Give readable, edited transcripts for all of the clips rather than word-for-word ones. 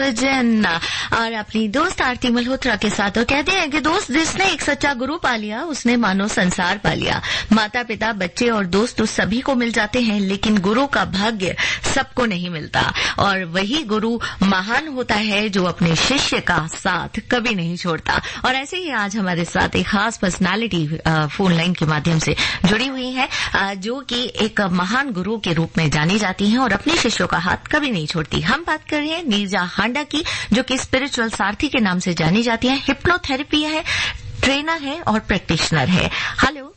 सृजन और अपनी दोस्त आरती मल्होत्रा के साथ। और कहते हैं कि दोस्त जिसने एक सच्चा गुरु पा लिया उसने मानो संसार पा लिया। माता पिता बच्चे और दोस्त तो सभी को मिल जाते हैं, लेकिन गुरु का भाग्य सबको नहीं मिलता। और वही गुरु महान होता है जो अपने शिष्य का साथ कभी नहीं छोड़ता। और ऐसे ही आज हमारे साथ एक खास पर्सनालिटी फोन लाइन के माध्यम से जुड़ी हुई है, जो कि एक महान गुरु के रूप में जानी जाती हैं और अपने शिष्यों का हाथ कभी नहीं छोड़ती। हम बात कर रहे हैं नीरजा हांडा की, जो कि स्पिरिचुअल सारथी के नाम से जानी जाती है, हिप्नोथेरेपी है, ट्रेनर है और प्रैक्टिशनर है। हेलो।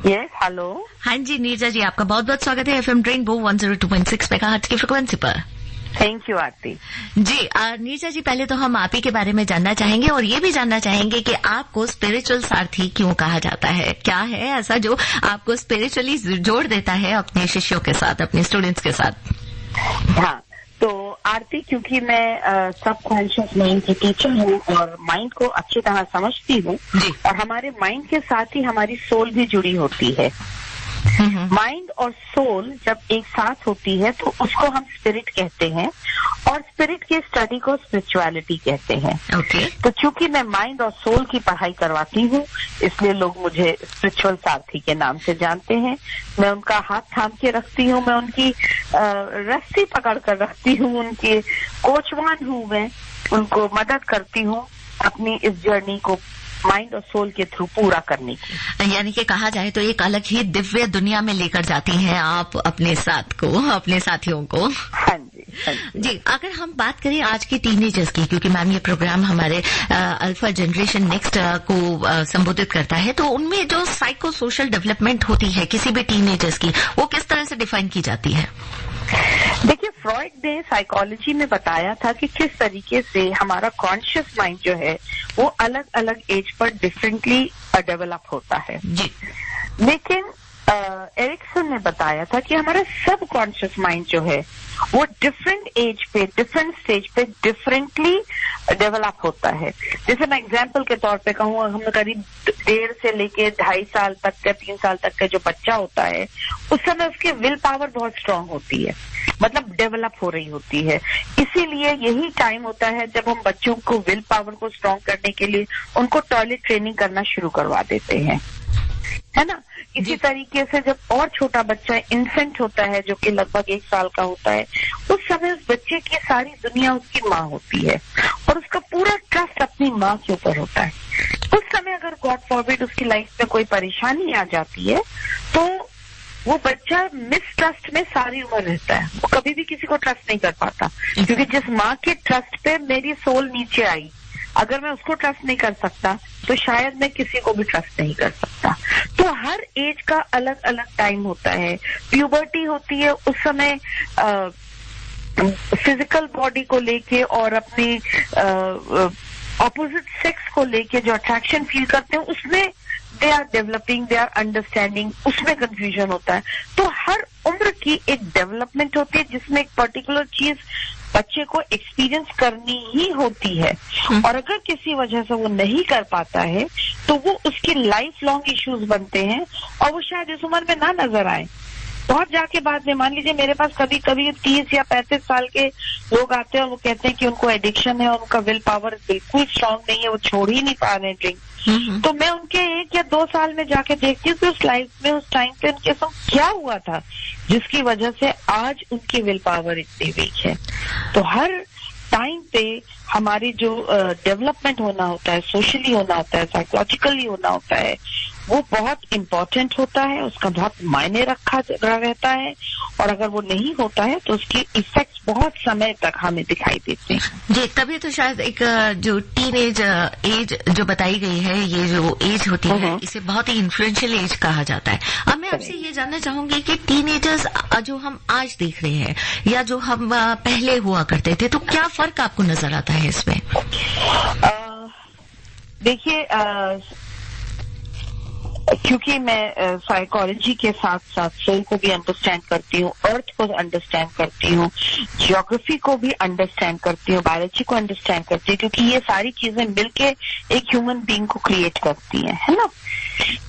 Yes, hello. हाँ जी नीरजा जी, आपका बहुत बहुत स्वागत है एफएम रेनबो 102.6 मेगाहर्ट्ज की फ्रिक्वेंसी पर। थैंक यू आरती जी। नीरजा जी, पहले तो हम आप ही के बारे में जानना चाहेंगे और ये भी जानना चाहेंगे कि आपको स्पिरिचुअल सारथी क्यों कहा जाता है। क्या है ऐसा जो आपको स्पिरिचुअली जोड़ देता है अपने शिष्यों के साथ, अपने स्टूडेंट्स के साथ? हाँ, तो आरती, क्योंकि मैं सब कॉन्शियस माइंड की टीचर हूँ और माइंड को अच्छी तरह समझती हूँ, और हमारे माइंड के साथ ही हमारी सोल भी जुड़ी होती है। माइंड और सोल जब एक साथ होती है तो उसको हम स्पिरिट कहते हैं, और स्पिरिट की स्टडी को स्पिरिचुअलिटी कहते हैं। तो चूंकि मैं माइंड और सोल की पढ़ाई करवाती हूँ, इसलिए लोग मुझे स्पिरिचुअल सारथी के नाम से जानते हैं। मैं उनका हाथ थाम के रखती हूँ, मैं उनकी रस्सी पकड़ कर रखती हूँ, उनके कोचवान हूँ, मैं उनको मदद करती हूँ अपनी इस जर्नी को माइंड और सोल के थ्रू पूरा करने की। यानी कि कहा जाए तो एक अलग ही दिव्य दुनिया में लेकर जाती हैं आप अपने साथ को, अपने साथियों को। हाँ जी, हाँ जी। जी, अगर हम बात करें आज की टीनेजर्स की, क्योंकि मैम ये प्रोग्राम हमारे अल्फा जनरेशन नेक्स्ट को संबोधित करता है, तो उनमें जो साइको सोशल डेवलपमेंट होती है किसी भी टीनेजर्स की, वो किस तरह से डिफाइन की जाती है? देखिए, फ्रॉइड ने साइकोलॉजी में बताया था कि किस तरीके से हमारा कॉन्शियस माइंड जो है वो अलग अलग एज पर डिफरेंटली डेवलप होता है जी। लेकिन एरिक्सन ने बताया था कि हमारा सब कॉन्शियस माइंड जो है वो डिफरेंट एज पे, डिफरेंट स्टेज पे डिफरेंटली डेवलप होता है। जैसे मैं एग्जाम्पल के तौर पे कहूँ, हम करीब 1.5 से लेके 2.5 साल तक का, 3 साल तक का जो बच्चा होता है, उस समय उसकी विल पावर बहुत स्ट्रांग होती है, मतलब डेवलप हो रही होती है। इसीलिए यही टाइम होता है जब हम बच्चों को विल पावर को स्ट्रांग करने के लिए उनको टॉयलेट ट्रेनिंग करना शुरू करवा देते हैं, है ना। इसी तरीके से जब और छोटा बच्चा इन्फेंट होता है, जो कि लगभग 1 साल का होता है, उस समय उस बच्चे की सारी दुनिया उसकी माँ होती है और उसका पूरा ट्रस्ट अपनी माँ के ऊपर होता है। उस समय अगर गॉड फॉरबिड उसकी लाइफ में कोई परेशानी आ जाती है तो वो बच्चा मिसट्रस्ट में सारी उम्र रहता है, वो कभी भी किसी को ट्रस्ट नहीं कर पाता, क्योंकि जिस माँ के ट्रस्ट पे मेरी सोल नीचे आई, अगर मैं उसको ट्रस्ट नहीं कर सकता तो शायद मैं किसी को भी ट्रस्ट नहीं कर सकता। तो हर एज का अलग अलग टाइम होता है। प्यूबर्टी होती है, उस समय फिजिकल बॉडी को लेके और अपनी ऑपोजिट सेक्स को लेके जो अट्रैक्शन फील करते हैं, उसमें they are developing, they are understanding, उसमें कंफ्यूजन होता है। तो हर उम्र की एक डेवलपमेंट होती है जिसमें एक पर्टिकुलर चीज बच्चे को एक्सपीरियंस करनी ही होती है, और अगर किसी वजह से वो नहीं कर पाता है तो वो उसकी लाइफ लॉन्ग इश्यूज बनते हैं और वो शायद इस उम्र में ना नजर आए। बहुत जाके बाद में, मान लीजिए मेरे पास कभी कभी 30 या 35 साल के लोग आते हैं और वो कहते हैं कि उनको एडिक्शन है, उनका विल पावर बिल्कुल स्ट्रांग नहीं है, वो छोड़ ही नहीं पा रहे ड्रिंक। तो मैं उनके 1 या 2 साल में जाके देखती हूँ कि उस लाइफ में, उस टाइम पे उनके साथ क्या हुआ था जिसकी वजह से आज उनकी विल पावर इतनी वीक है। तो हर टाइम पे हमारी जो डेवलपमेंट होना होता है, सोशली होना होता है, साइकोलॉजिकली होना होता है, वो बहुत इम्पोर्टेंट होता है, उसका बहुत मायने रखा रहता है, और अगर वो नहीं होता है तो उसके इफेक्ट्स बहुत समय तक हमें दिखाई देते हैं। जी, तभी तो शायद एक जो टीनेज एज जो बताई गई है, ये जो एज होती है, इसे बहुत ही इन्फ्लुएंशियल एज कहा जाता है। अब मैं आपसे ये जानना चाहूंगी कि टीनेजर्स जो हम आज देख रहे हैं या जो हम पहले हुआ करते थे, तो क्या फर्क आपको नजर आता है इसमें? देखिए, क्योंकि मैं साइकोलॉजी के साथ साथ सोल को भी अंडरस्टैंड करती हूँ, अर्थ को अंडरस्टैंड करती हूँ, ज्योग्राफी को भी अंडरस्टैंड करती हूँ, बायोलॉजी को अंडरस्टैंड करती हूँ, क्योंकि ये सारी चीजें मिलके एक ह्यूमन बीइंग को क्रिएट करती हैं, है ना।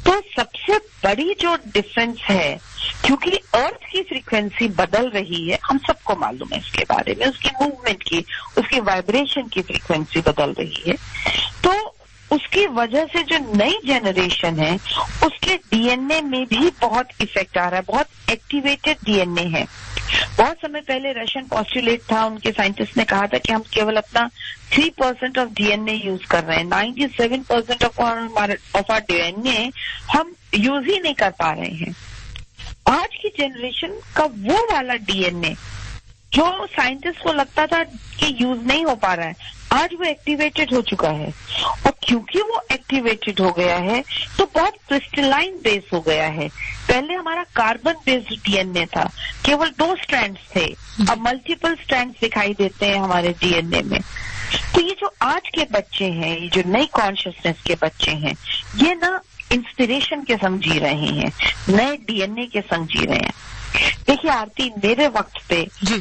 तो सबसे बड़ी जो डिफरेंस है, क्योंकि अर्थ की फ्रीक्वेंसी बदल रही है, हम सबको मालूम है इसके बारे में, उसकी मूवमेंट की, उसकी वाइब्रेशन की फ्रीक्वेंसी बदल रही है, तो उसकी वजह से जो नई जनरेशन है उसके डीएनए में भी बहुत इफेक्ट आ रहा है, बहुत एक्टिवेटेड डीएनए है। बहुत समय पहले रशियन पॉस्टुलेट था, उनके साइंटिस्ट ने कहा था कि हम केवल अपना 3% ऑफ डीएनए यूज कर रहे हैं, 97% ऑफ आवर डीएनए हम यूज ही नहीं कर पा रहे हैं। आज की जनरेशन का वो वाला डीएनए जो साइंटिस्ट को लगता था कि यूज नहीं हो पा रहा है, आज वो एक्टिवेटेड हो चुका है, और क्योंकि वो एक्टिवेटेड हो गया है तो बहुत क्रिस्टलाइन बेस हो गया है। पहले हमारा कार्बन बेस्ड डीएनए था, केवल 2 स्ट्रैंड्स थे, अब मल्टीपल स्ट्रैंड्स दिखाई देते हैं हमारे डीएनए में। तो ये जो आज के बच्चे हैं, ये जो नई कॉन्शियसनेस के बच्चे हैं, ये ना इंस्पिरेशन के संग जी रहे हैं, नए डीएनए के संग जी रहे हैं। देखिए आरती, मेरे वक्त पे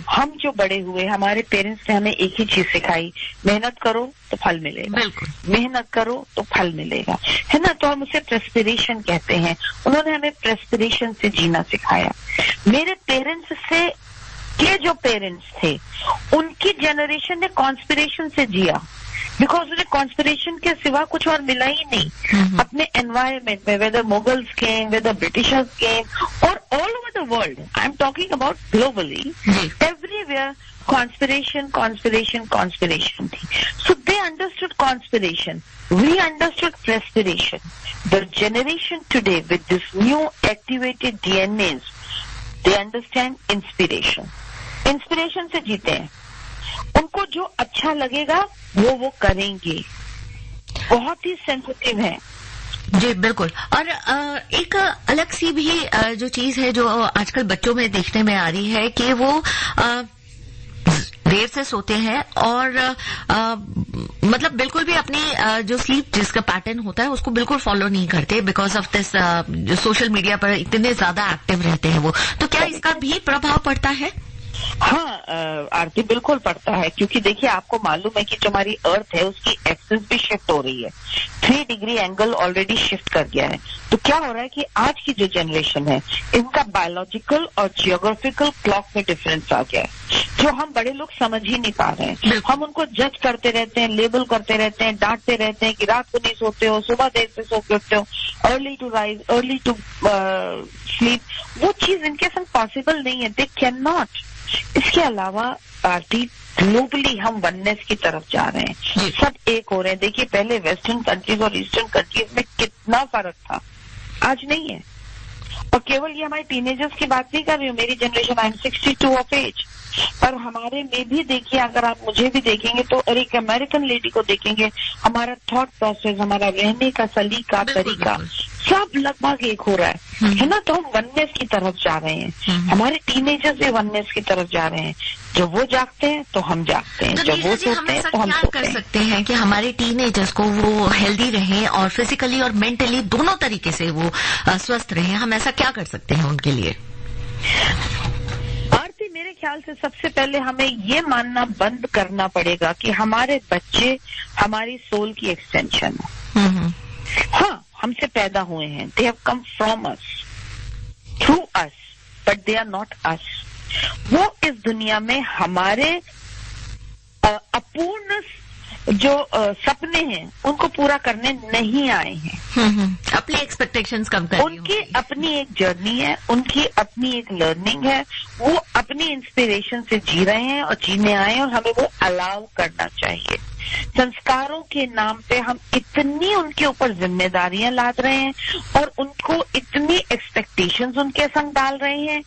हम जो बड़े हुए, हमारे पेरेंट्स ने हमें एक ही चीज सिखाई, मेहनत करो तो फल मिलेगा, मेहनत करो तो फल मिलेगा, है ना। तो हम उसे प्रेस्पिरेशन कहते हैं, उन्होंने हमें प्रेस्पिरेशन से जीना सिखाया। मेरे पेरेंट्स से के जो पेरेंट्स थे, उनकी जनरेशन ने कॉन्स्पिरेशन से जिया, बिकॉज उन्हें कॉन्स्पिरेशन के सिवा कुछ और मिला ही नहीं अपने एनवायरमेंट में, whether Mughals came, whether Britishers came, और all over the world, I am talking about globally, everywhere conspiration conspiration conspiration थी। So they understood conspiration, we understood perspiration. The generation today with this new activated DNAs, they understand inspiration, inspiration से जीते हैं, उनको जो अच्छा लगेगा वो करेंगे, बहुत ही सेंसिटिव है। जी बिल्कुल। और एक अलग सी भी जो चीज है जो आजकल बच्चों में देखने में आ रही है कि वो देर से सोते हैं और मतलब बिल्कुल भी अपनी जो स्लीप जिसका पैटर्न होता है उसको बिल्कुल फॉलो नहीं करते, बिकॉज ऑफ दिस जो सोशल मीडिया पर इतने ज्यादा एक्टिव रहते हैं वो। तो क्या इसका भी प्रभाव पड़ता है? हाँ आरती, बिल्कुल पड़ता है, क्योंकि देखिए आपको मालूम है कि जो हमारी अर्थ है उसकी एक्सिस भी शिफ्ट हो रही है, 3 डिग्री एंगल ऑलरेडी शिफ्ट कर गया है। तो क्या हो रहा है कि आज की जो जनरेशन है, इनका बायोलॉजिकल और जियोग्राफिकल क्लॉक में डिफरेंस आ गया है, जो हम बड़े लोग समझ ही नहीं पा रहे हैं। हम उनको जज करते रहते हैं, लेबल करते रहते हैं, डांटते रहते हैं कि रात को नहीं सोते हो, सुबह देर से सो के उठते हो, early to rise, early to sleep. वो चीज इनके संग पॉसिबल नहीं है, दे कैन नॉट। इसके अलावा पार्टी ग्लोबली हम वननेस की तरफ जा रहे हैं, सब एक हो रहे हैं। देखिए पहले वेस्टर्न कंट्रीज और ईस्टर्न कंट्रीज में कितना फर्क था, आज नहीं है। और केवल ये हमारे टीनेजर्स की बात नहीं कर रही हूँ, मेरी generation, I am 62 of age, पर हमारे में भी देखिए, अगर आप मुझे भी देखेंगे तो, और एक अमेरिकन लेडी को देखेंगे, हमारा थॉट प्रोसेस, हमारा रहने का सलीका, तरीका, सब लगभग एक हो रहा है ना। तो हम वननेस की तरफ जा रहे हैं, हमारे टीनेजर्स भी वननेस की तरफ जा रहे हैं। जब वो जागते हैं तो हम जागते हैं, जब वो सोते हैं तो हम सोते हैं। कर सकते हैं कि हमारे टीनेजर्स को वो हेल्दी रहें और फिजिकली और मेंटली दोनों तरीके से वो स्वस्थ रहें, हम ऐसा क्या कर सकते हैं उनके लिए? आरती, मेरे ख्याल से सबसे पहले हमें ये मानना बंद करना पड़ेगा कि हमारे बच्चे हमारी सोल की एक्सटेंशन है। हाँ, हमसे पैदा हुए हैं, they have come from us, through us, but they are not us. वो इस दुनिया में हमारे अपूर्ण जो सपने हैं उनको पूरा करने नहीं आए हैं। अपनी एक्सपेक्टेशंस कम कर, उनकी अपनी एक जर्नी है, उनकी अपनी एक लर्निंग है, वो अपनी इंस्पिरेशन से जी रहे हैं और जीने आए हैं, और हमें वो अलाउ करना चाहिए। संस्कारों के नाम पे हम इतनी उनके ऊपर जिम्मेदारियां लाद रहे हैं और उनको इतनी एक्सपेक्टेशंस उनके संग डाल रहे हैं।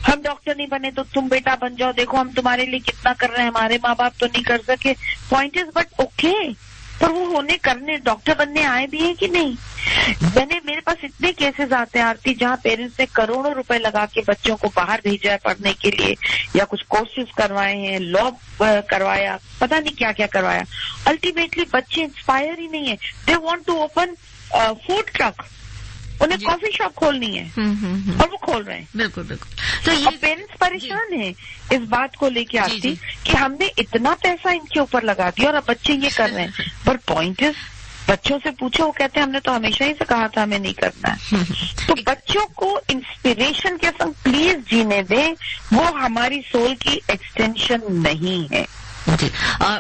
हम डॉक्टर नहीं बने तो तुम बेटा बन जाओ, देखो हम तुम्हारे लिए कितना कर रहे हैं, हमारे माँ बाप तो नहीं कर सके। पॉइंट इज बट ओके, पर वो होने करने डॉक्टर बनने आए भी है कि नहीं? मेरे पास इतने केसेस आते हैं आरती, जहाँ पेरेंट्स ने करोड़ों रुपए लगा के बच्चों को बाहर भेजा है पढ़ने के लिए, या कुछ कोर्सेज करवाए हैं, लॉ करवाया, पता नहीं क्या क्या करवाया। अल्टीमेटली बच्चे इंस्पायर ही नहीं है, they want to open food truck, उन्हें कॉफी शॉप खोलनी है और वो खोल रहे हैं। बिल्कुल बिल्कुल। तो ये पेरेंट्स परेशान हैं इस बात को लेके आती कि हमने इतना पैसा इनके ऊपर लगा दिया और अब बच्चे ये कर रहे हैं। पर पॉइंट इज, बच्चों से पूछो, वो कहते हैं हमने तो हमेशा ही से कहा था हमें नहीं करना है। तो बच्चों को इंस्पिरेशन के संग प्लीज जीने दें, वो हमारी सोल की एक्सटेंशन नहीं है। जी,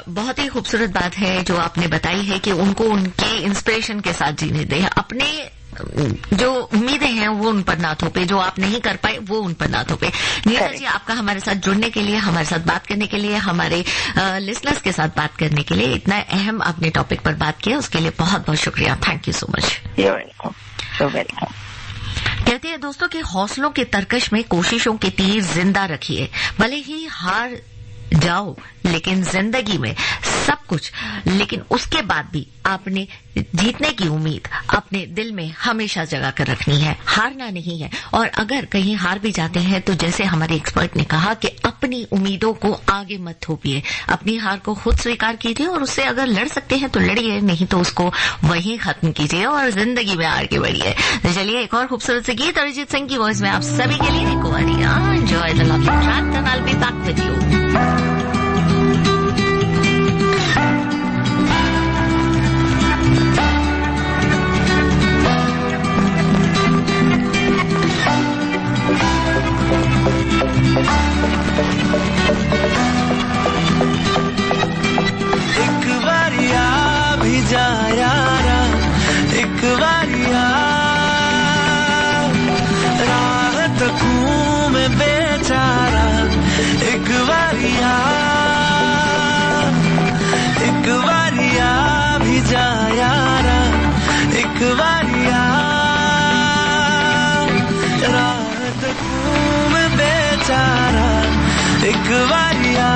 बहुत ही खूबसूरत बात है जो आपने बताई है कि उनको उनके इंस्पिरेशन के साथ जीने दें, अपने जो उम्मीदें हैं वो उन पर ना थोपे, जो आप नहीं कर पाए वो उन पर ना थोपे। नीता जी, आपका हमारे साथ जुड़ने के लिए, हमारे साथ बात करने के लिए, हमारे लिसनर्स के साथ बात करने के लिए, इतना अहम आपने टॉपिक पर बात किया, उसके लिए बहुत बहुत शुक्रिया। Thank you so much. कहते हैं दोस्तों कि हौसलों के तरकश में कोशिशों के तीर जिंदा रखिए, भले ही हार जाओ लेकिन जिंदगी में सब कुछ, लेकिन उसके बाद भी आपने जीतने की उम्मीद अपने दिल में हमेशा जगा कर रखनी है, हारना नहीं है। और अगर कहीं हार भी जाते हैं तो जैसे हमारे एक्सपर्ट ने कहा कि अपनी उम्मीदों को आगे मत थोपिए, अपनी हार को खुद स्वीकार कीजिए और उससे अगर लड़ सकते हैं तो लड़िए, नहीं तो उसको वहीं खत्म कीजिए और जिंदगी में आगे बढ़िए। तो चलिए एक और खूबसूरत से गीत अरिजीत सिंह की वॉइस में आप सभी के लिए enjoy the lovely track, then I will be back with you. एक बारिया भी जा यारा, एक बारिया राह तकूं में बेचारा, एक बारिया भी जा यारा, एक बारिया राह तकूं में बेचारा, एक बारिया